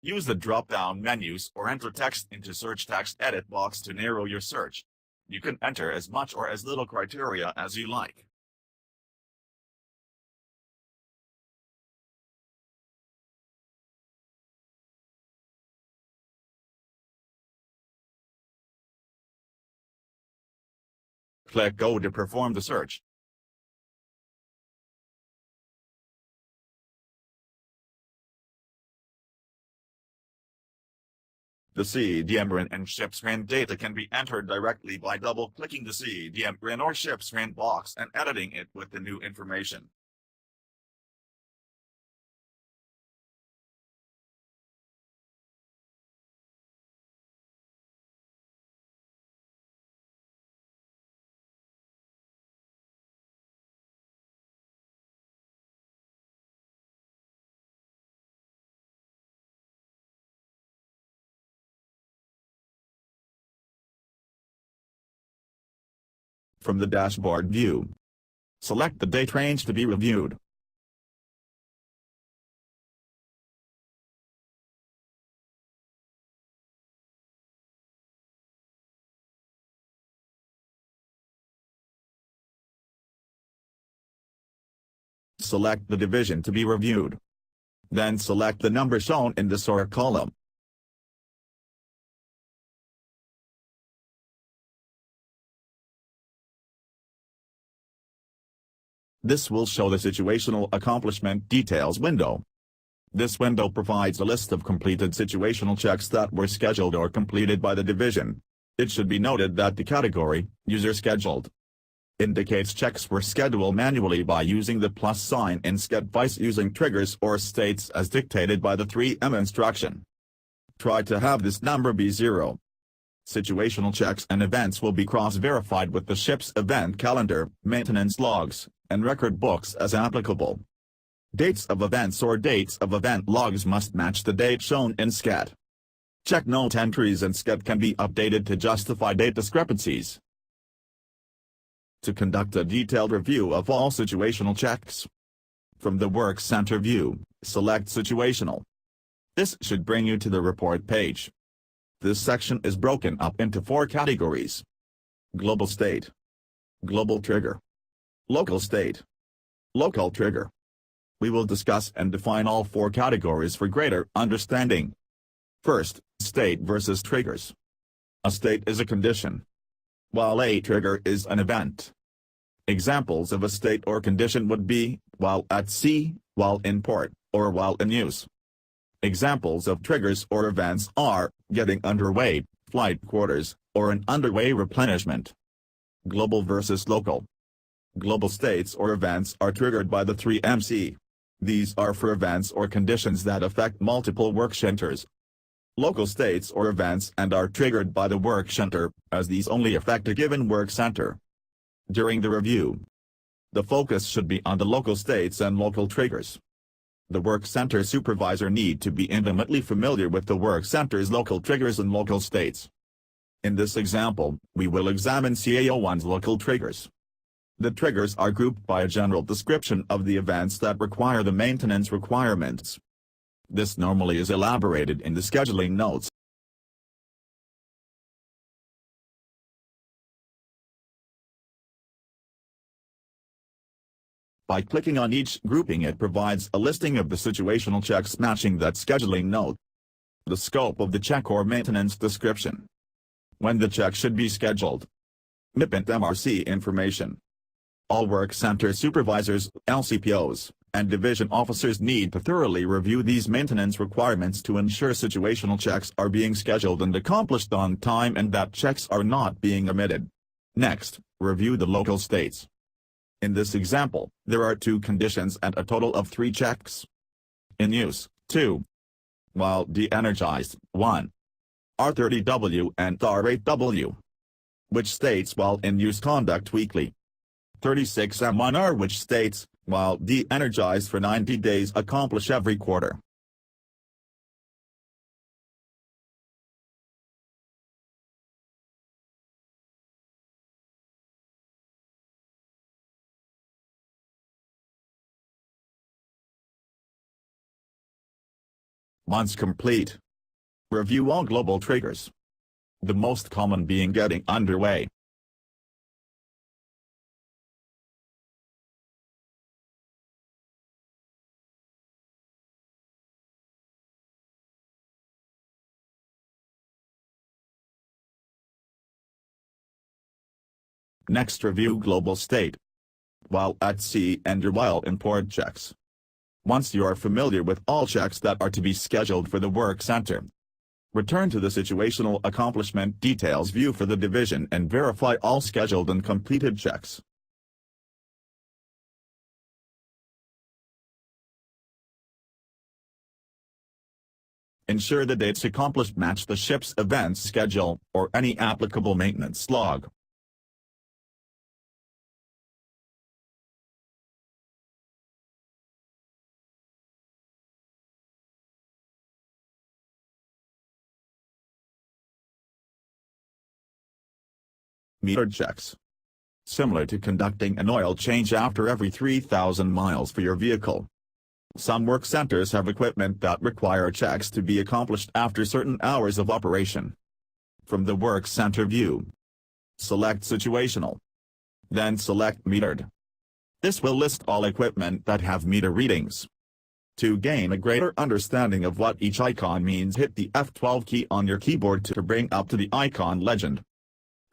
Use the drop-down menus or enter text into search text edit box to narrow your search. You can enter as much or as little criteria as you like. Click Go to perform the search. The CDM and ship strain data can be entered directly by double-clicking the CDM or ship strain box and editing it with the new information. From the dashboard view, select the date range to be reviewed. Select the division to be reviewed. Then select the number shown in the sort column. This will show the situational accomplishment details window. This window provides a list of completed situational checks that were scheduled or completed by the division. It should be noted that the category, User Scheduled, indicates checks were scheduled manually by using the plus sign in sked device using triggers or states as dictated by the 3M instruction. Try to have this number be 0. Situational checks and events will be cross-verified with the ship's event calendar, maintenance logs, and record books as applicable. Dates of events or dates of event logs must match the date shown in sked. Check note entries in sked can be updated to justify date discrepancies. To conduct a detailed review of all situational checks, from the Work Center view, select Situational. This should bring you to the report page. This section is broken up into 4 categories: Global State, Global Trigger, Local State, Local Trigger. We will discuss and define all 4 categories for greater understanding. First, state versus triggers. A state is a condition, while a trigger is an event. Examples of a state or condition would be, while at sea, while in port, or while in use. Examples of triggers or events are, getting underway, flight quarters, or an underway replenishment. Global versus local. Global states or events are triggered by the 3MC. These are for events or conditions that affect multiple work centers. Local states or events and are triggered by the work center, as these only affect a given work center. During the review, the focus should be on the local states and local triggers. The work center supervisor need to be intimately familiar with the work center's local triggers and local states. In this example, we will examine CAO1's local triggers. The triggers are grouped by a general description of the events that require the maintenance requirements. This normally is elaborated in the scheduling notes. By clicking on each grouping, it provides a listing of the situational checks matching that scheduling note. The scope of the check or maintenance description. When the check should be scheduled. MIP and MRC information. All work center supervisors, LCPOs, and division officers need to thoroughly review these maintenance requirements to ensure situational checks are being scheduled and accomplished on time and that checks are not being omitted. Next, review the local states. In this example, there are 2 conditions and a total of 3 checks. In use, 2. While de-energized, 1. R30W and R8W. Which states while in use conduct weekly. 36M1R which states, while de-energized for 90 days accomplish every quarter. Once complete, review all global triggers. The most common being getting underway. Next, review global state while at sea and while in port checks. Once you are familiar with all checks that are to be scheduled for the work center, return to the situational accomplishment details view for the division and verify all scheduled and completed checks. Ensure the dates accomplished match the ship's events schedule or any applicable maintenance log. Meter checks. Similar to conducting an oil change after every 3,000 miles for your vehicle. Some work centers have equipment that require checks to be accomplished after certain hours of operation. From the work center view, select Situational. Then select Metered. This will list all equipment that have meter readings. To gain a greater understanding of what each icon means, hit the F12 key on your keyboard to bring up to the icon legend.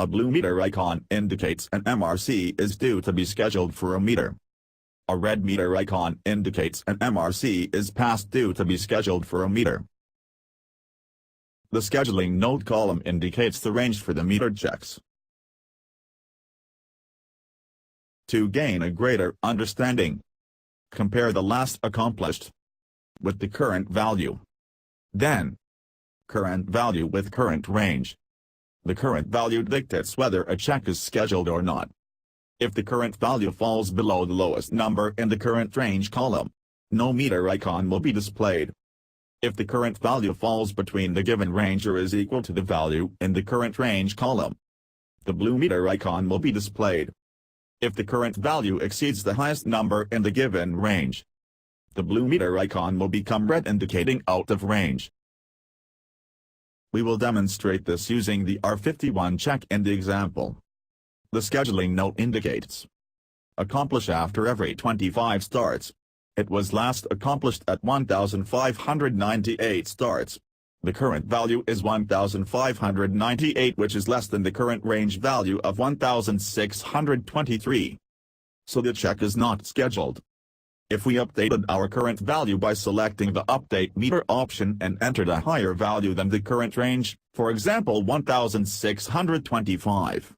A blue meter icon indicates an MRC is due to be scheduled for a meter. A red meter icon indicates an MRC is past due to be scheduled for a meter. The scheduling note column indicates the range for the metered checks. To gain a greater understanding, compare the last accomplished with the current value. Then, current value with current range. The current value dictates whether a check is scheduled or not. If the current value falls below the lowest number in the current range column, no meter icon will be displayed. If the current value falls between the given range or is equal to the value in the current range column, the blue meter icon will be displayed. If the current value exceeds the highest number in the given range, the blue meter icon will become red indicating out of range. We will demonstrate this using the R51 check in the example. The scheduling note indicates accomplish after every 25 starts. It was last accomplished at 1,598 starts. The current value is 1,598, which is less than the current range value of 1,623. So the check is not scheduled. If we updated our current value by selecting the Update Meter option and entered a higher value than the current range, for example 1,625,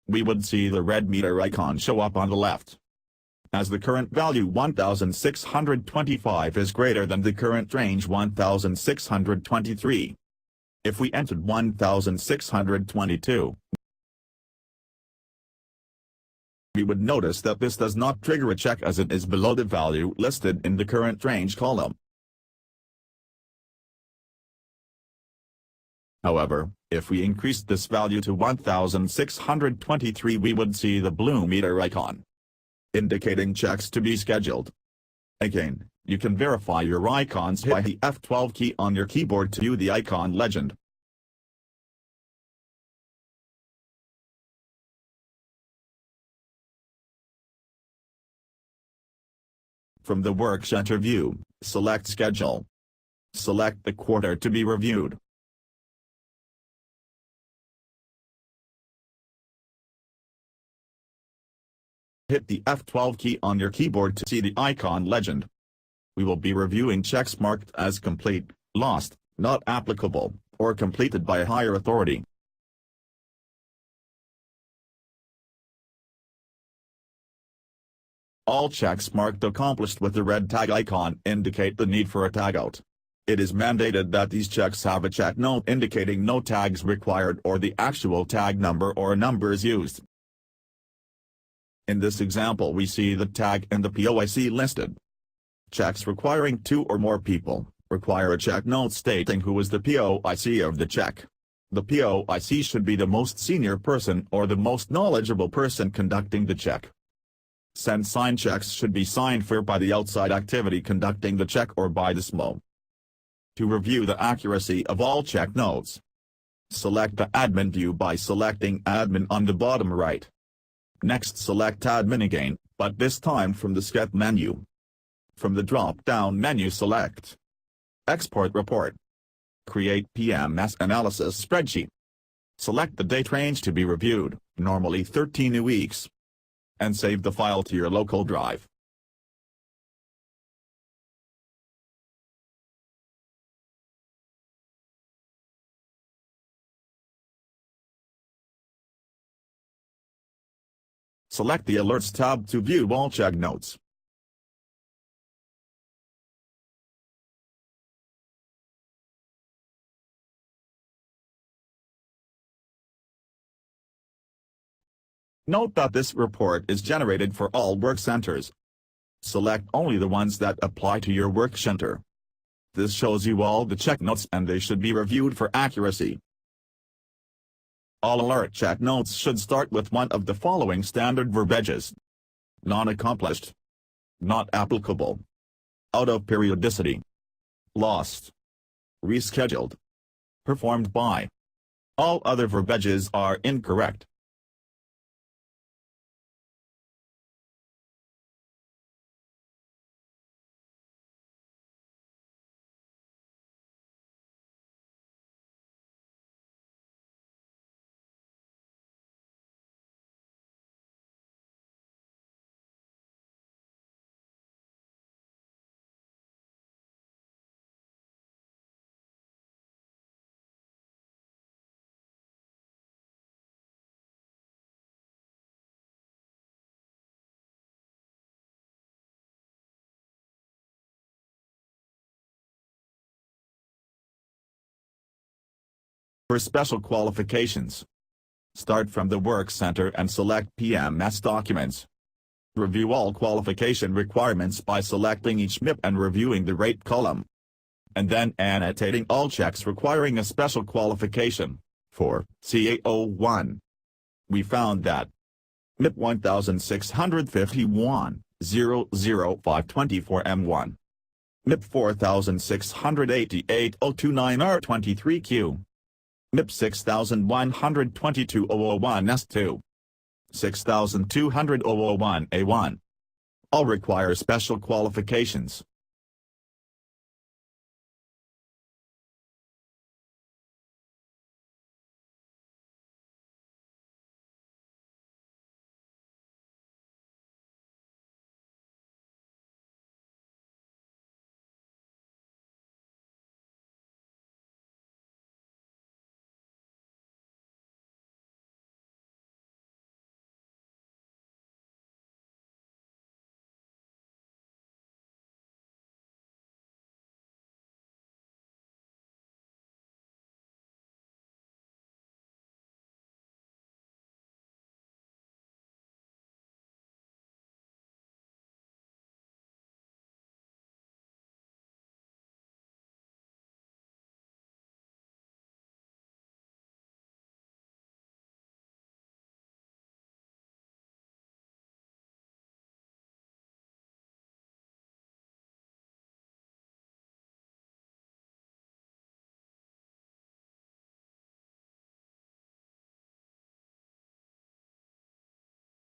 we would see the red meter icon show up on the left. As the current value 1,625 is greater than the current range 1,623. If we entered 1,622, we would notice that this does not trigger a check as it is below the value listed in the current range column. However, if we increased this value to 1,623, we would see the blue meter icon, indicating checks to be scheduled. Again, you can verify your icons by the F12 key on your keyboard to view the icon legend. From the work center view, select Schedule. Select the quarter to be reviewed. Hit the F12 key on your keyboard to see the icon legend. We will be reviewing checks marked as complete, lost, not applicable, or completed by a higher authority. All checks marked accomplished with the red tag icon indicate the need for a tagout. It is mandated that these checks have a check note indicating no tags required or the actual tag number or numbers used. In this example, we see the tag and the POIC listed. Checks requiring 2 or more people require a check note stating who is the POIC of the check. The POIC should be the most senior person or the most knowledgeable person conducting the check. Send signed checks should be signed for by the outside activity conducting the check or by the SMO. To review the accuracy of all check notes, select the admin view by selecting admin on the bottom right. Next select admin again, but this time from the sked menu. From the drop-down menu select Export Report. Create PMS Analysis Spreadsheet. Select the date range to be reviewed, normally 13 weeks, and save the file to your local drive. Select the Alerts tab to view all check notes. Note that this report is generated for all work centers. Select only the ones that apply to your work center. This shows you all the check notes and they should be reviewed for accuracy. All alert check notes should start with one of the following standard verbiages: non-accomplished, not applicable, out of periodicity, lost, rescheduled, performed by. All other verbiages are incorrect. For special qualifications, start from the Work Center and select PMS Documents. Review all qualification requirements by selecting each MIP and reviewing the rate column, and then annotating all checks requiring a special qualification. For CA01, we found that MIP 1651, 00524 M1, MIP 4688 029 R23Q, MIP 6122 001 S2, 6200 001 A1. All require special qualifications.